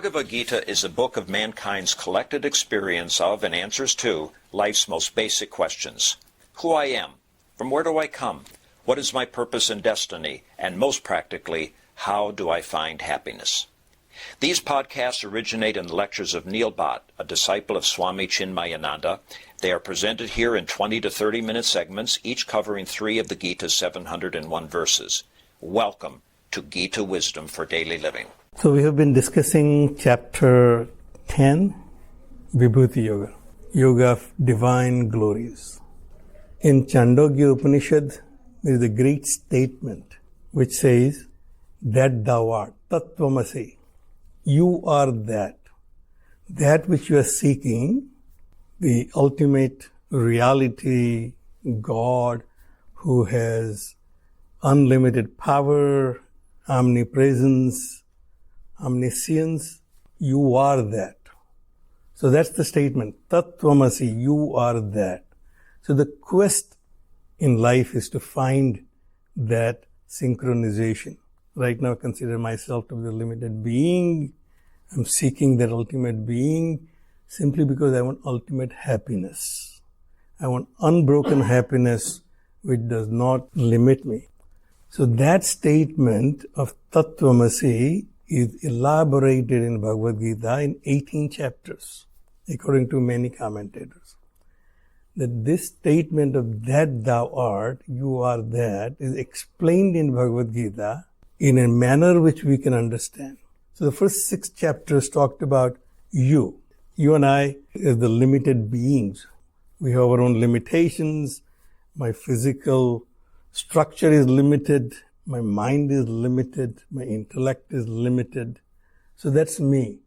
Bhagavad Gita is a book of mankind's collected experience of and answers to life's most basic questions. Who I am, from where do I come, what is my purpose and destiny, and most practically, how do I find happiness? These podcasts originate in the lectures of Neil Bhatt, a disciple of Swami Chinmayananda. They are presented here in 20 to 30-minute segments, each covering 3 of the Gita's 701 verses. Welcome to Gita Wisdom for Daily Living. So we have been discussing chapter 10, Vibhuti Yoga, Yoga of Divine Glories. In Chandogya Upanishad, there is a great statement which says, that thou art, tattvamasi, you are that which you are seeking, the ultimate reality, God, who has unlimited power, omnipresence, omniscience, you are that. So that's the statement, tattvamasi, you are that. So the quest in life is to find that synchronization. Right now I consider myself to be a limited being. I'm seeking that ultimate being simply because I want ultimate happiness. I want unbroken happiness which does not limit me. So that statement of tattvamasi is elaborated in Bhagavad Gita in 18 chapters, according to many commentators. That this statement of that thou art, you are that, is explained in Bhagavad Gita in a manner which we can understand. So the first 6 chapters talked about you. You and I as the limited beings. We have our own limitations. My physical structure is limited. My mind is limited. My intellect is limited. So that's me.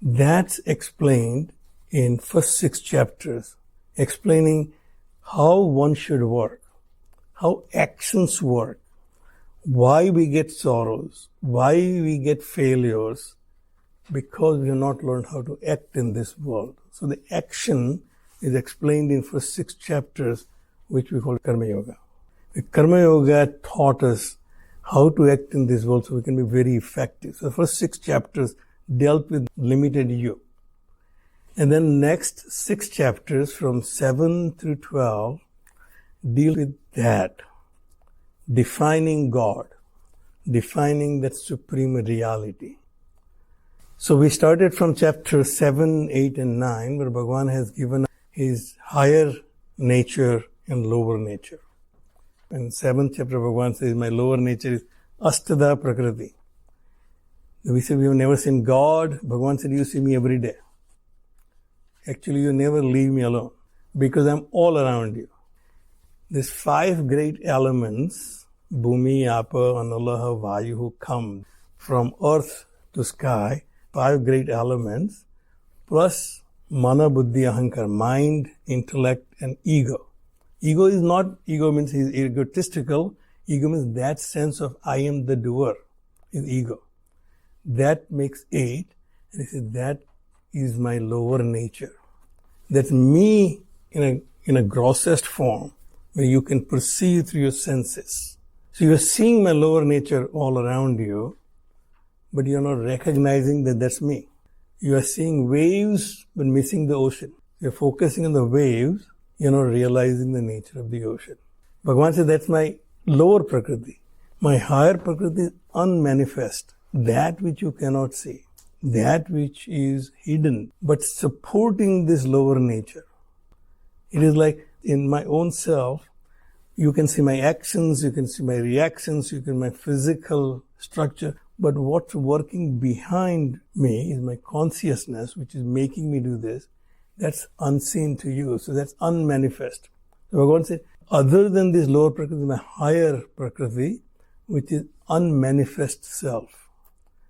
That's explained in first 6 chapters, explaining how one should work, how actions work, why we get sorrows, why we get failures, because we have not learned how to act in this world. So the action is explained in first 6 chapters, which we call Karma Yoga. The Karma Yoga taught us how to act in this world so we can be very effective. So the first 6 chapters dealt with limited you. And then next 6 chapters from 7 through 12 deal with that, defining God, defining that supreme reality. So we started from chapter 7, 8 and 9 where Bhagavan has given his higher nature and lower nature. In 7th chapter Bhagavan says, my lower nature is astada prakriti. We say we have never seen God. Bhagavan said, you see me every day. Actually, you never leave me alone because I'm all around you. These 5 great elements, Bhumi, Apa, Anulaha, Vayu, who come from earth to sky, 5 great elements, plus Mana, Buddhi, Ahankar, mind, intellect, and ego. Ego is not, ego means he's egotistical. Ego means that sense of I am the doer is ego. That makes 8. And he said that is my lower nature. That's me in a grossest form where you can perceive through your senses. So you're seeing my lower nature all around you, but you're not recognizing that that's me. You are seeing waves but missing the ocean. You're focusing on the waves, you're not realizing the nature of the ocean. Bhagavan said that's my lower prakriti. My higher prakriti is unmanifest, that which you cannot see, that which is hidden, but supporting this lower nature. It is like in my own self, you can see my actions, you can see my reactions, you can see my physical structure, but what's working behind me is my consciousness, which is making me do this. That's unseen to you, so that's unmanifest. So Bhagavan said, other than this lower prakriti, my higher prakriti, which is unmanifest self,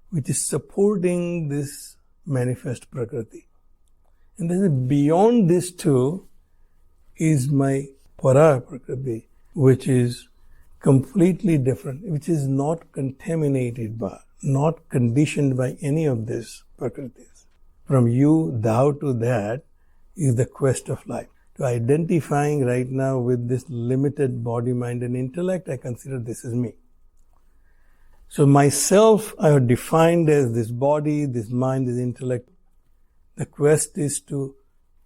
which is supporting this manifest prakriti. And then beyond this two is my para prakriti, which is completely different, which is not contaminated by, not conditioned by any of these prakritis. From you, thou to that is the quest of life. To identifying right now with this limited body, mind and intellect, I consider this is me. So myself I have defined as this body, this mind, this intellect. The quest is to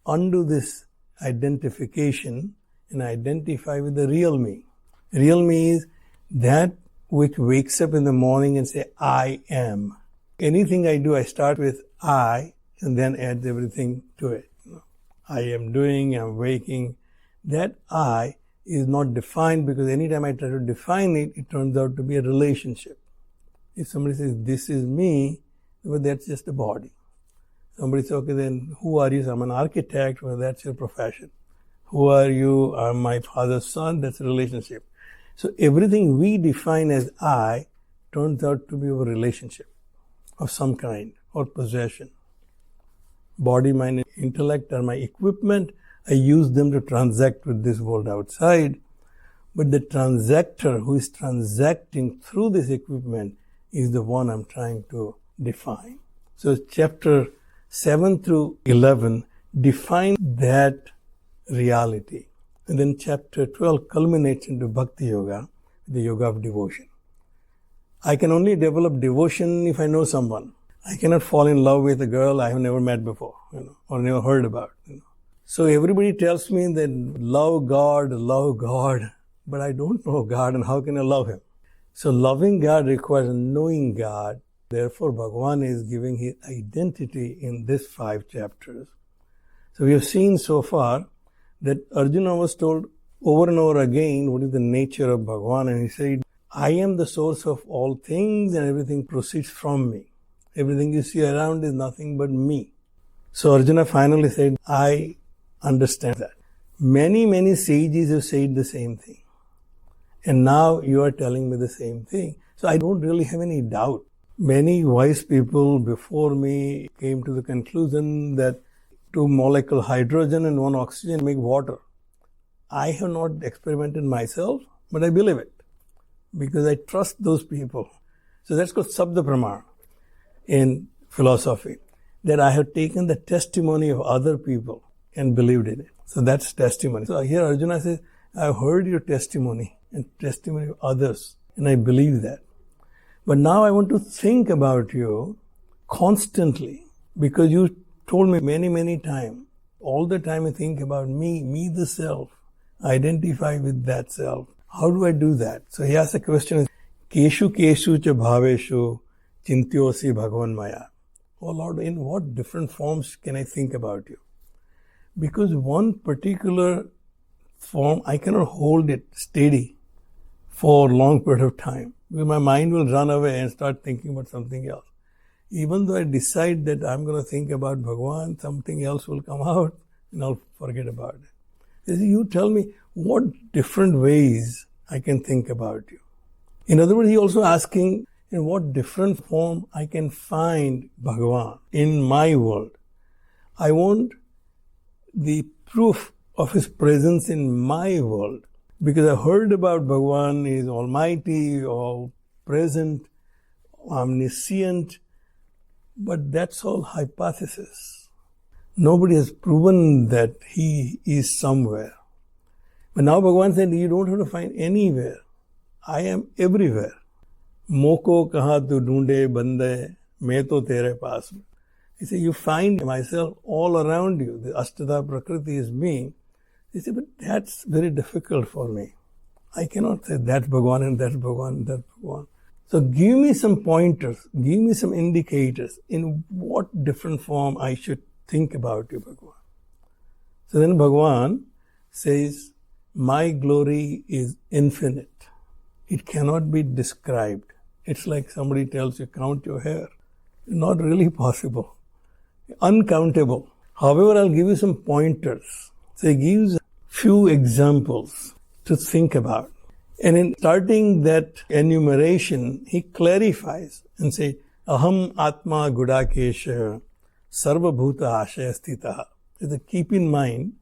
undo this identification and identify with the real me. Real me is that which wakes up in the morning and say, I am. Anything I do, I start with I and then add everything to it. I am doing, I'm waking. That I is not defined because anytime I try to define it, it turns out to be a relationship. If somebody says, this is me, well, that's just a body. Somebody says, okay, then who are you? So I'm an architect. Well, that's your profession. Who are you? I'm my father's son. That's a relationship. So everything we define as I turns out to be a relationship of some kind or possession. Body, mind, and intellect are my equipment. I use them to transact with this world outside. But the transactor who is transacting through this equipment is the one I'm trying to define. So chapter 7 through 11 define that reality. And then chapter 12 culminates into Bhakti Yoga, the yoga of devotion. I can only develop devotion if I know someone. I cannot fall in love with a girl I have never met before, or never heard about. So everybody tells me that love God, but I don't know God, and how can I love Him? So loving God requires knowing God. Therefore, Bhagavan is giving His identity in these 5 chapters. So we have seen so far that Arjuna was told over and over again what is the nature of Bhagavan, and he said, I am the source of all things and everything proceeds from me. Everything you see around is nothing but me. So Arjuna finally said, I understand that. Many sages have said the same thing. And now you are telling me the same thing. So I don't really have any doubt. Many wise people before me came to the conclusion that 2 molecules hydrogen and 1 oxygen make water. I have not experimented myself, but I believe it because I trust those people. So that's called Sabda Pramana in philosophy, that I have taken the testimony of other people and believed in it. So that's testimony. So here Arjuna says, I've heard your testimony and testimony of others, and I believe that. But now I want to think about you constantly because you told me many times. All the time I think about me the self, identify with that self. How do I do that? So he asks the question, Keshu keshu cha bhaveshu chintyosi bhagavan maya. Oh Lord, in what different forms can I think about you? Because one particular form, I cannot hold it steady for a long period of time. Because my mind will run away and start thinking about something else. Even though I decide that I'm going to think about Bhagavan, something else will come out and I'll forget about it. You tell me what different ways I can think about you. In other words, he also asking in what different form I can find Bhagavan in my world. I want the proof of his presence in my world. Because I heard about Bhagavan, he is almighty, all present, omniscient, but that's all hypothesis. Nobody has proven that he is somewhere. But now Bhagavan said, you don't have to find anywhere. I am everywhere. Moko kaha tu dhoonde bande, main to tere paas. He said, you find myself all around you. The Ashtadha Prakriti is me. He said, but that's very difficult for me. I cannot say that's Bhagavan and that's Bhagavan and that's Bhagavan. So give me some pointers, give me some indicators in what different form I should think about you, Bhagavan. So then Bhagavan says, my glory is infinite. It cannot be described. It's like somebody tells you, count your hair. Not really possible. Uncountable. However, I'll give you some pointers. So he gives few examples to think about. And in starting that enumeration, he clarifies and says, Aham Atma Gudakesha Sarva Bhuta Ashaya Sthitaha. So keep in mind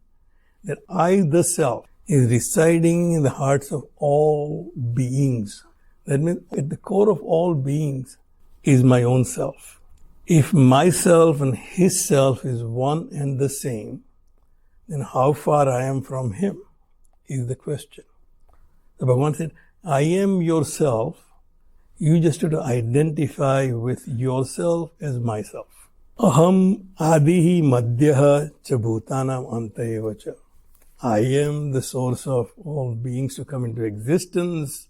that I, the self, is residing in the hearts of all beings. That means at the core of all beings is my own self. If myself and his self is one and the same, then how far I am from him is the question. So Bhagavan said, I am yourself You just have to identify with yourself as myself. Aham adihi madhyaha cha bhutanam anta eva cha. I am the source of all beings to come into existence.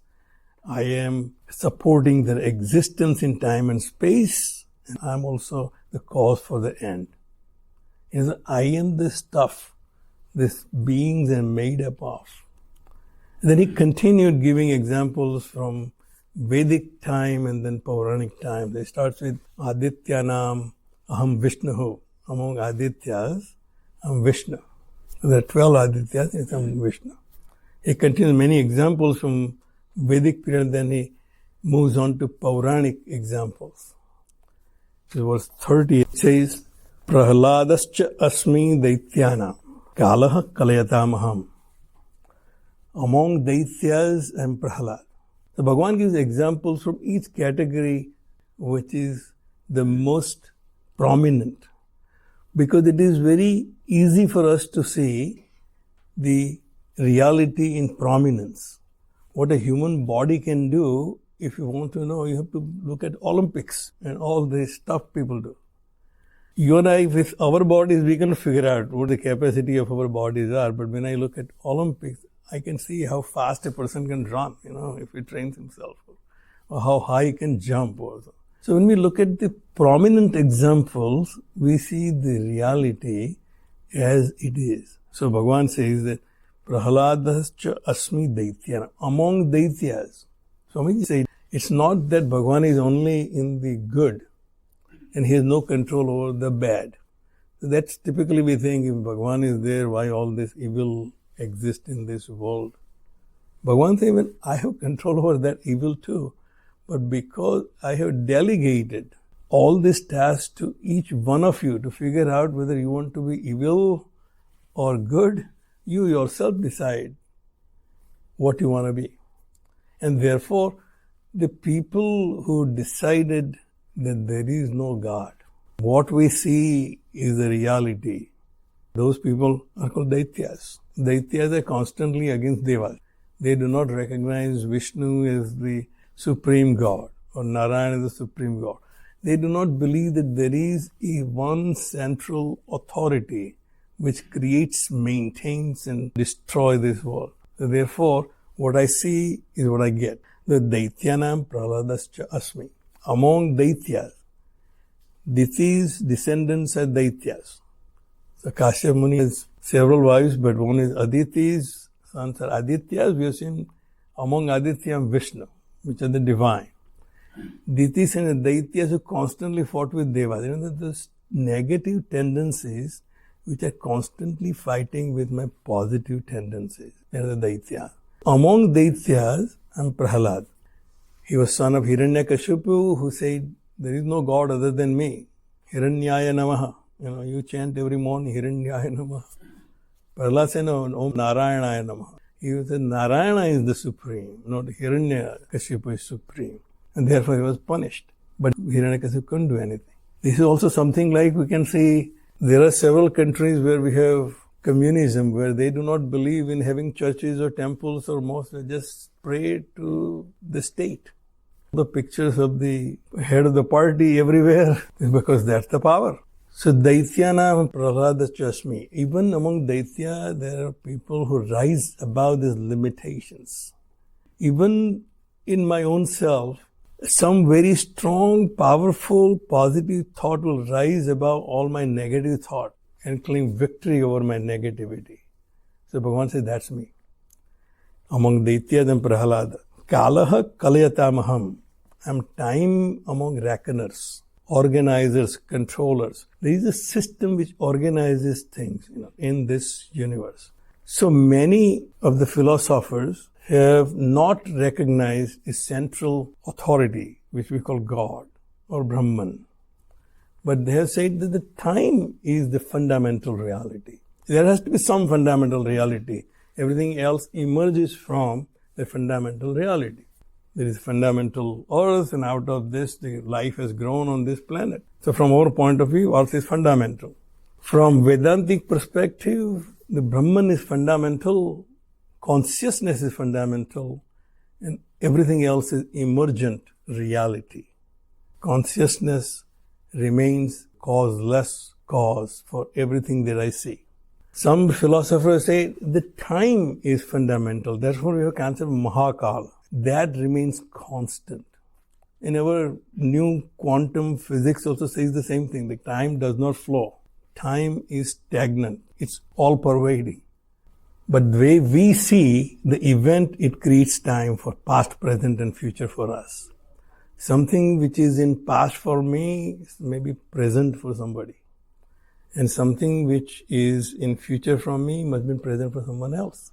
I am supporting their existence in time and space. And I am also the cause for the end. I am the stuff these beings are made up of. And then he continued giving examples from Vedic time and then Puranic time. They starts with Adityanam Aham Vishnuhu. Among Adityas, I'm Vishnu. There are 12 Adityas and I'm Vishnu. He continues many examples from Vedic period, then he moves on to Puranic examples. So verse 30 it says, Prahaladascha asmi daityana kalaha kalayatamaham. Among Daityas and Prahalad. So Bhagavan gives examples from each category which is the most prominent. Because it is very easy for us to see the reality in prominence. What a human body can do, if you want to know, you have to look at Olympics and all the stuff people do. You and I, with our bodies, we can figure out what the capacity of our bodies are. But when I look at Olympics, I can see how fast a person can run, if he trains himself, or how high he can jump also. So when we look at the prominent examples, we see the reality as it is. So Bhagavan says that Prahaladascha asmi daityana. Among Daityas. Swamiji said, it's not that Bhagavan is only in the good and he has no control over the bad. So that's typically we think, if Bhagavan is there, why all this evil exist in this world? Bhagavan says, well, I have control over that evil too. But because I have delegated all this task to each one of you to figure out whether you want to be evil or good, you yourself decide what you want to be. And therefore, the people who decided that there is no God, what we see is the reality, those people are called Daityas. Daityas are constantly against Devas. They do not recognize Vishnu as the Supreme God or Narayana as the Supreme God. They do not believe that there is a one central authority which creates, maintains and destroys this world. So therefore, what I see is what I get. The Daityanam Prahaladascha asmi. Among Daityas, Diti's descendants are Daityas. So Kashyap Muni has several wives, but one is Aditi's sons are Adityas. We have seen among Aditya and Vishnu, which are the divine. Ditis and the Daityas who constantly fought with Devas. Those negative tendencies which are constantly fighting with my positive tendencies. They are the Daityas. Among Daityas, I'm Prahalad. He was son of Hiranyakashipu, who said, there is no God other than me. Hiranyaya Namaha. You chant every morning, Hiranyaya Namaha. Prahalad said, no, Om Narayanaya Namaha. He said, Narayana is the supreme, not Hiranyakashipu is supreme. And therefore he was punished. But Hiranyakashipu couldn't do anything. This is also something like we can see, there are several countries where we have communism, where they do not believe in having churches or temples or mosques. They just pray to the state. The pictures of the head of the party everywhere is because that's the power. So Daityana Prahaladascha asmi. Even among Daitya, there are people who rise above these limitations. Even in my own self, some very strong, powerful, positive thought will rise above all my negative thought and claim victory over my negativity. So Bhagavan says, that's me. Among Daityas and Prahalada. Kalaha kalayatamaham. I'm time among reckoners, organizers, controllers. There is a system which organizes things in this universe. So many of the philosophers have not recognized a central authority, which we call God or Brahman. But they have said that the time is the fundamental reality. There has to be some fundamental reality. Everything else emerges from the fundamental reality. There is fundamental earth, and out of this, the life has grown on this planet. So from our point of view, earth is fundamental. From Vedantic perspective, the Brahman is fundamental, consciousness is fundamental, and everything else is emergent reality. Consciousness remains causeless cause for everything that I see. Some philosophers say the time is fundamental. Therefore, we have a concept of Mahakala. That remains constant. In our new quantum physics also says the same thing. The time does not flow. Time is stagnant. It's all-pervading. But the way we see the event, it creates time for past, present, and future for us. Something which is in past for me is maybe present for somebody. And something which is in future from me must be present for someone else.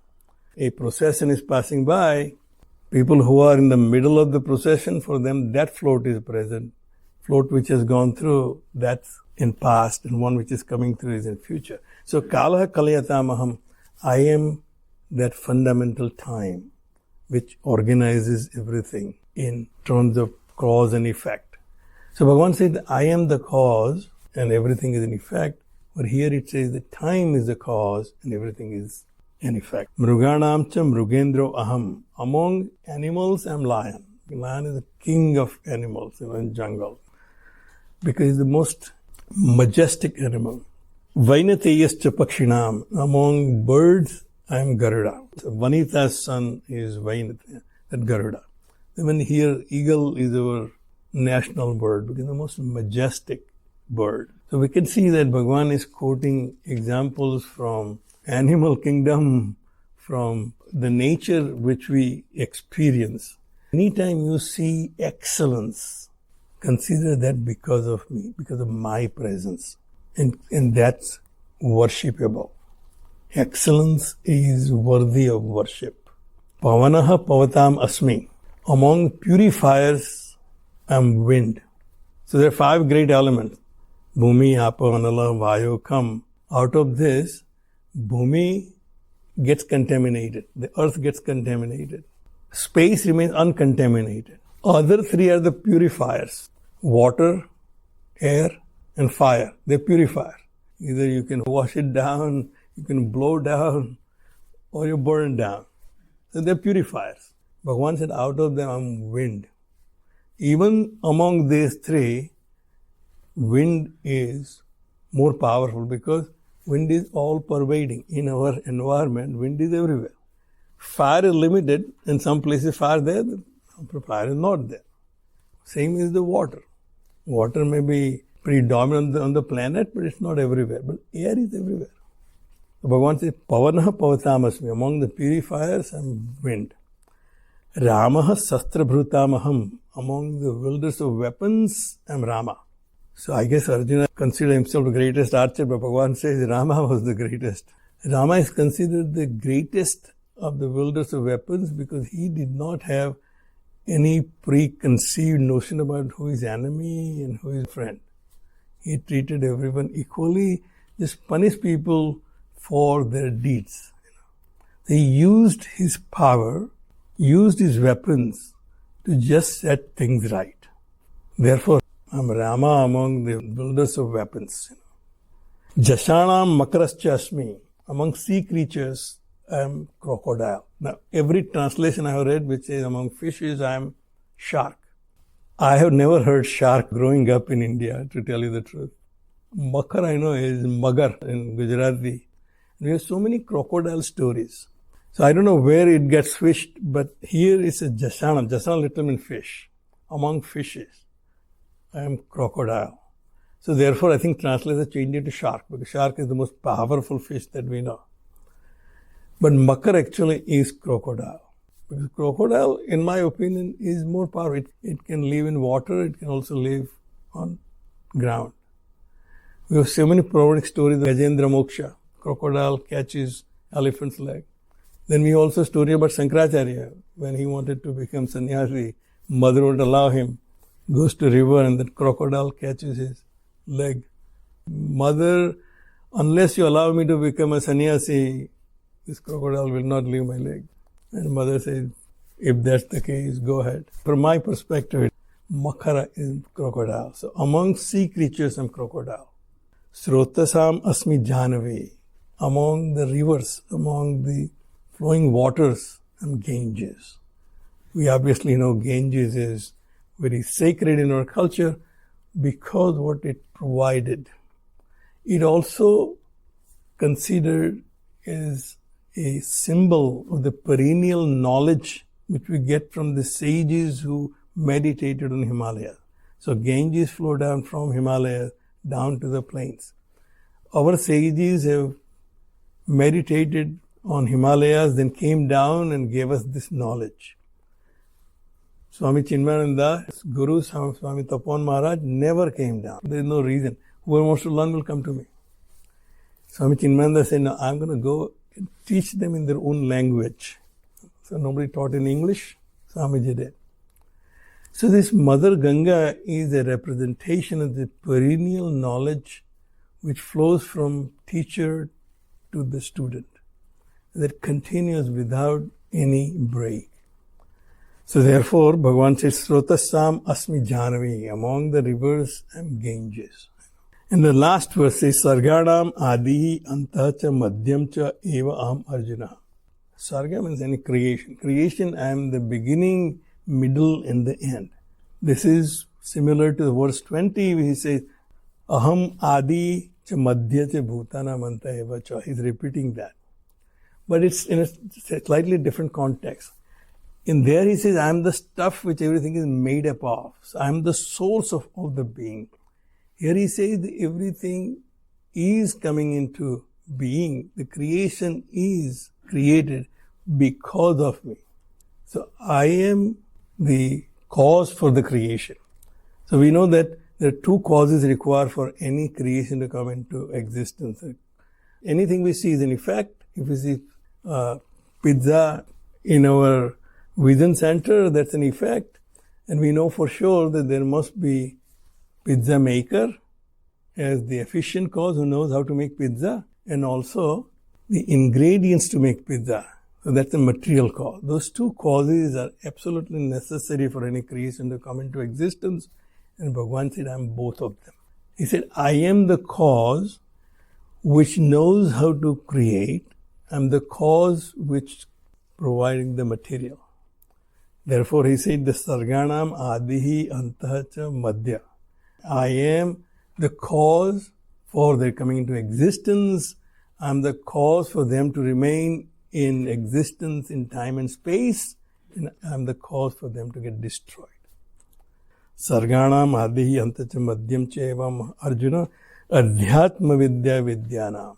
A procession is passing by. People who are in the middle of the procession, for them that float is present. Float which has gone through, that's in past, and one which is coming through is in future. So Kalaha Kalayatamaham, I am that fundamental time which organizes everything in terms of cause and effect. So Bhagavan said, I am the cause and everything is in effect. But here it says that time is the cause and everything is in effect. Mruganam cha mrugendro aham. Among animals, I'm lion. Lion is the king of animals in jungle. Because he's the most majestic animal. Vainateyas cha pakshinam. Among birds, I'm Garuda. So Vanita's son is Vainatya, that Garuda. Even here, eagle is our national bird because the most majestic bird. So we can see that Bhagavan is quoting examples from animal kingdom, from the nature which we experience. Anytime you see excellence, consider that because of me, because of my presence. And that's worshipable. Excellence is worthy of worship. Pavanaha pavatam asmi. Among purifiers, I'm wind. So there are 5 great elements. Bhumi, Apa, Anala, Vayu, Kam. Out of this, Bhumi gets contaminated. The earth gets contaminated. Space remains uncontaminated. Other 3 are the purifiers. Water, air, and fire. They're purifier. Either you can wash it down, you can blow down, or you burn down. So they're purifiers. Bhagavan said, out of them I'm wind. Even among these 3, wind is more powerful because wind is all-pervading. In our environment, wind is everywhere. Fire is limited. In some places fire is there, some fire is not there. Same is the water. Water may be predominant on the planet, but it's not everywhere. But air is everywhere. So Bhagavan says, Pavanaha pavatamasmi. Among the purifiers, I'm wind. Ramaha sastrabhrutamaham. Among the wielders of weapons, I'm Rama. So I guess Arjuna considered himself the greatest archer, but Bhagavan says Rama was the greatest. Rama is considered the greatest of the wielders of weapons because he did not have any preconceived notion about who is enemy and who is friend. He treated everyone equally, just punished people for their deeds. He used his power, used his weapons to just set things right. Therefore, I'm Rama among the builders of weapons. Jashanam makarascha asmi. Among sea creatures, I'm crocodile. Now, every translation I have read which says among fishes, I'm shark. I have never heard shark growing up in India, to tell you the truth. Makar, I know, is magar in Gujarati. We have so many crocodile stories. So I don't know where it gets fished, but here is a Jashanam. Jashanam literally means fish. Among fishes, I am crocodile. So therefore, I think translators changed it to shark, because shark is the most powerful fish that we know. But Makar actually is crocodile. Because crocodile, in my opinion, is more powerful. It can live in water, it can also live on ground. We have so many Puranic stories of Gajendra Moksha. Crocodile catches elephant's leg. Then we also story about Sankaracharya. When he wanted to become sannyasi, mother would allow him, goes to river and the crocodile catches his leg. Mother, unless you allow me to become a sannyasi, this crocodile will not leave my leg. And mother says, if that's the case, go ahead. From my perspective, Makara is crocodile. So among sea creatures, I'm crocodile. Srotasam asmi Jahnavi. Among the rivers, among the flowing waters, I'm Ganges. We obviously know Ganges is very sacred in our culture because what it provided. It also considered as a symbol of the perennial knowledge which we get from the sages who meditated on Himalaya. So Ganges flow down from Himalaya down to the plains. Our sages have meditated on Himalayas, then came down and gave us this knowledge. Swami Chinmayananda's Guru, Swami Tapan Maharaj, never came down. There is no reason. Whoever wants to learn will come to me. Swami Chinmayananda said, no, I'm going to go and teach them in their own language. So nobody taught in English. Swamiji did. So this Mother Ganga is a representation of the perennial knowledge which flows from teacher to the student, that continues without any break. So therefore, Bhagavan says, Srotasam Asmi Janavi, among the rivers I'm Ganges. And the last verse says, Sarganam Adihi Antacha Madhyamcha Eva Aham Arjuna. Sarga means any creation. Creation, I am the beginning, middle, and the end. This is similar to verse 20, where he says, Aham Adi cha Madhya cha Bhutana Manta Eva cha. He's repeating that. But it's in a slightly different context. In there he says, I am the stuff which everything is made up of. So I am the source of all the being. Here he says that everything is coming into being. The creation is created because of me. So I am the cause for the creation. So we know that there are two causes required for any creation to come into existence. Anything we see is an effect. If we see pizza in our vision center, that's an effect. And we know for sure that there must be pizza maker as the efficient cause who knows how to make pizza, and also the ingredients to make pizza. So that's the material cause. Those two causes are absolutely necessary for any creation to come into existence. And Bhagavan said, I am both of them. He said, I am the cause which knows how to create. I am the cause which providing the material. Therefore, he said, the Sarganam Adihi Antacha Madhya. I am the cause for their coming into existence. I am the cause for them to remain in existence in time and space. And I am the cause for them to get destroyed. Sarganam Adihi Antacha Madhyam Chevam Arjuna Adhyatma Vidya Vidyanam.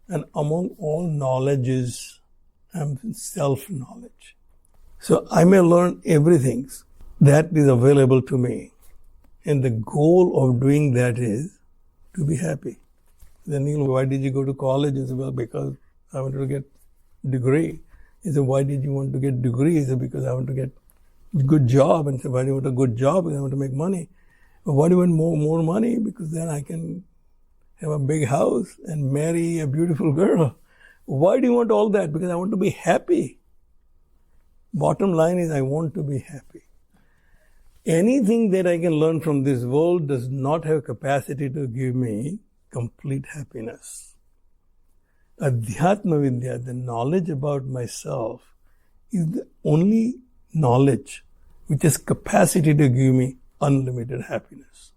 And among all knowledges, I am self-knowledge. So I may learn everything that is available to me. And the goal of doing that is to be happy. Then, why did you go to college? He said, well, because I wanted to get degree. He said, why did you want to get degree? He said, because I want to get a good job. And he said, why do you want a good job? Because I want to make money. But why do you want more money? Because then I can have a big house and marry a beautiful girl. Why do you want all that? Because I want to be happy. Bottom line is, I want to be happy. Anything that I can learn from this world does not have capacity to give me complete happiness. Adhyatma Vidya, the knowledge about myself, is the only knowledge which has capacity to give me unlimited happiness.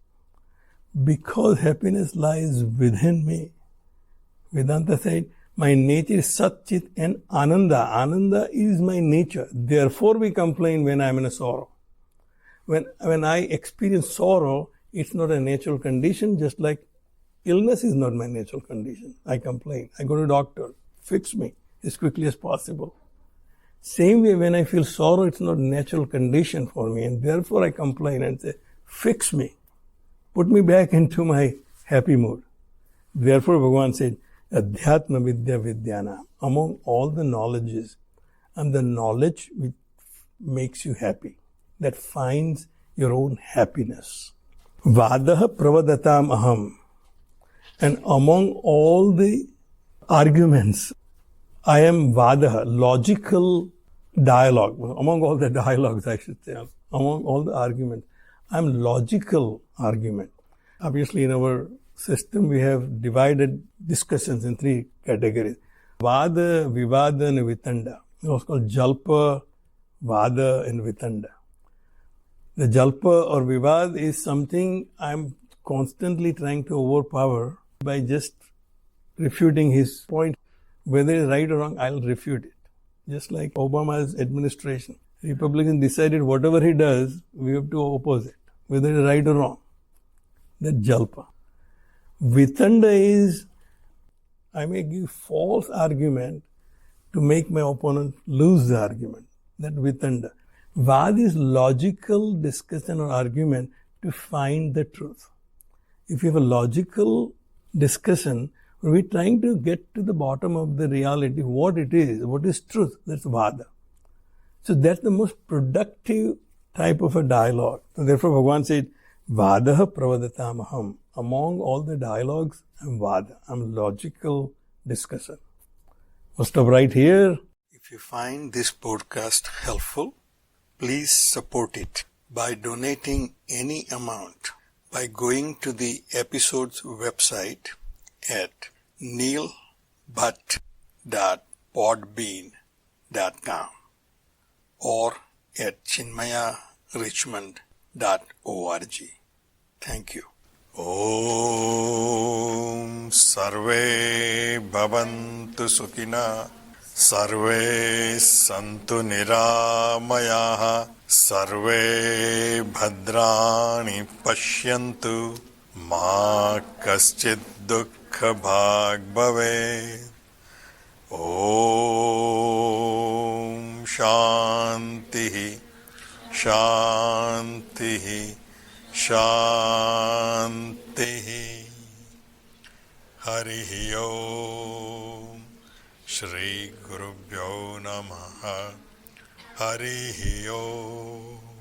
Because happiness lies within me. Vedanta said, my nature is Sat, Chit and Ananda. Ananda is my nature. Therefore we complain when I am in a sorrow. When I experience sorrow, it's not a natural condition, just like illness is not my natural condition. I complain. I go to doctor, fix me as quickly as possible. Same way, when I feel sorrow, it's not a natural condition for me, and therefore I complain and say, fix me. Put me back into my happy mood. Therefore, Bhagavan said, Adhyatma Vidya Vidyana. Among all the knowledges, and the knowledge which makes you happy, that finds your own happiness. Vadaha Pravadatam Aham. And among all the arguments, I am Vadaha, logical dialogue. Among all the dialogues, I should say, among all the arguments, I am logical argument. Obviously, in our system, we have divided discussions in three categories. Vada, Vivada, and Vitanda. It was called Jalpa, Vada, and Vitanda. The jalpa or vivad is something I'm constantly trying to overpower by just refuting his point. Whether it's right or wrong, I'll refute it. Just like Obama's administration. Republicans decided whatever he does, we have to oppose it, whether it's right or wrong. That's jalpa. Vitanda is, I may give false argument to make my opponent lose the argument. That vitanda. Vad is logical discussion or argument to find the truth. If you have a logical discussion, we're trying to get to the bottom of the reality, what it is, what is truth. That's vada. So that's the most productive type of a dialogue. So therefore Bhagavan said, Vadaha pravadatamaham. Among all the dialogues, I'm Vada. I'm logical discussion. We'll stop right here. If you find this podcast helpful, please support it by donating any amount by going to the episode's website at neilbhatt.podbean.com or at chinmayarichmond.org. Thank you. Om Sarve Bhavantu Sukhina Sarve Santu Niramayaha Sarve Bhadrani Pashyantu Ma Kaschid Dukkha Bhag Bhave. Om Shanti Shanti Shanti. Harihi Om. Shri Gurubhyo Namaha. Harihi Om.